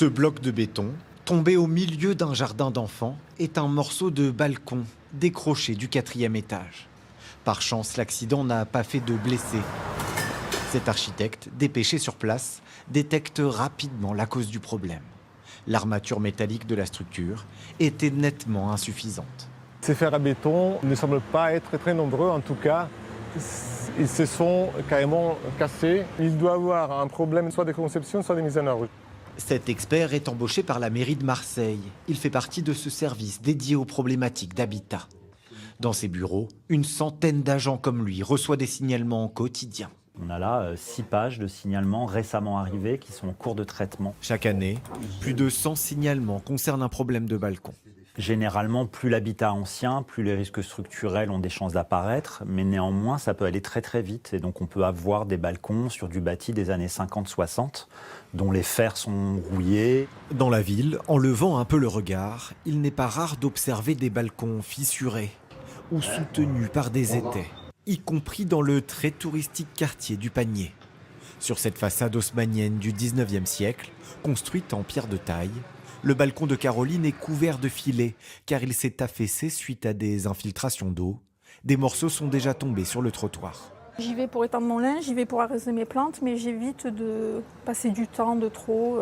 Ce bloc de béton, tombé au milieu d'un jardin d'enfants, est un morceau de balcon décroché du 4e étage. Par chance, l'accident n'a pas fait de blessés. Cet architecte, dépêché sur place, détecte rapidement la cause du problème. L'armature métallique de la structure était nettement insuffisante. Ces fers à béton ne semblent pas être très nombreux, en tout cas, ils se sont carrément cassés. Il doit y avoir un problème soit de conception, soit de mise en œuvre. Cet expert est embauché par la mairie de Marseille. Il fait partie de ce service dédié aux problématiques d'habitat. Dans ses bureaux, une centaine d'agents comme lui reçoit des signalements quotidiens. On a là 6 pages de signalements récemment arrivés qui sont en cours de traitement. Chaque année, plus de 100 signalements concernent un problème de balcon. Généralement, plus l'habitat ancien, plus les risques structurels ont des chances d'apparaître, mais néanmoins, ça peut aller très très vite. Et donc on peut avoir des balcons sur du bâti des années 50-60, dont les fers sont rouillés. Dans la ville, en levant un peu le regard, il n'est pas rare d'observer des balcons fissurés ou soutenus par des étais, y compris dans le très touristique quartier du Panier. Sur cette façade haussmannienne du 19e siècle, construite en pierre de taille, le balcon de Caroline est couvert de filets car il s'est affaissé suite à des infiltrations d'eau. Des morceaux sont déjà tombés sur le trottoir. J'y vais pour étendre mon linge, j'y vais pour arroser mes plantes, mais j'évite de passer du temps de trop.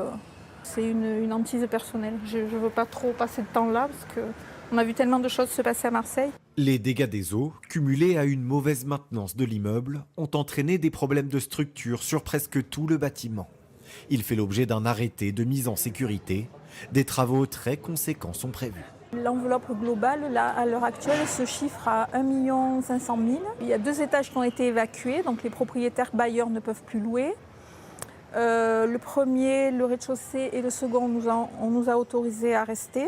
C'est une hantise personnelle. Je ne veux pas trop passer de temps là parce qu'on a vu tellement de choses se passer à Marseille. Les dégâts des eaux, cumulés à une mauvaise maintenance de l'immeuble, ont entraîné des problèmes de structure sur presque tout le bâtiment. Il fait l'objet d'un arrêté de mise en sécurité. Des travaux très conséquents sont prévus. L'enveloppe globale, là, à l'heure actuelle, se chiffre à 1 500 000. Il y a 2 étages qui ont été évacués, donc les propriétaires bailleurs ne peuvent plus louer. Le premier, le rez-de-chaussée et le second, on nous a autorisés à rester.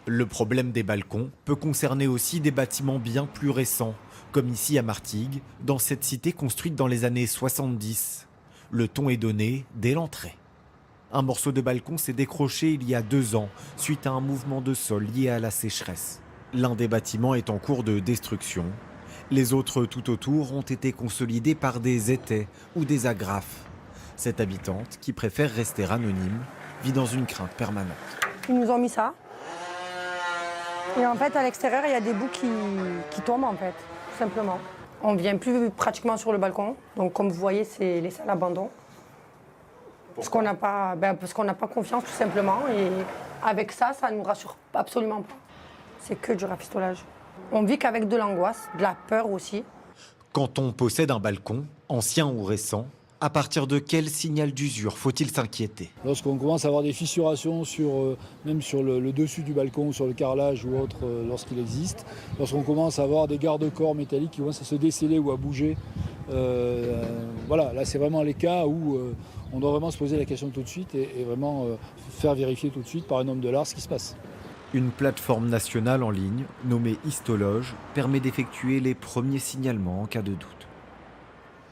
Le problème des balcons peut concerner aussi des bâtiments bien plus récents, comme ici à Martigues, dans cette cité construite dans les années 70. Le ton est donné dès l'entrée. Un morceau de balcon s'est décroché il y a 2 ans, suite à un mouvement de sol lié à la sécheresse. L'un des bâtiments est en cours de destruction. Les autres tout autour ont été consolidés par des étais ou des agrafes. Cette habitante, qui préfère rester anonyme, vit dans une crainte permanente. Ils nous ont mis ça. Et en fait, à l'extérieur, il y a des bouts qui tombent, en fait, tout simplement. On ne vient plus pratiquement sur le balcon. Donc, comme vous voyez, c'est laissé à l'abandon. Parce qu'on n'a pas confiance, tout simplement. Et avec ça, ça ne nous rassure absolument pas. C'est que du rafistolage. On vit qu'avec de l'angoisse, de la peur aussi. Quand on possède un balcon, ancien ou récent, à partir de quel signal d'usure faut-il s'inquiéter? Lorsqu'on commence à avoir des fissurations même sur le dessus du balcon, sur le carrelage ou autre, lorsqu'il existe, lorsqu'on commence à avoir des garde-corps métalliques qui commencent à se déceler ou à bouger, voilà, là c'est vraiment les cas où on doit vraiment se poser la question tout de suite et vraiment faire vérifier tout de suite par un homme de l'art ce qui se passe. Une plateforme nationale en ligne, nommée Histologe, permet d'effectuer les premiers signalements en cas de doute.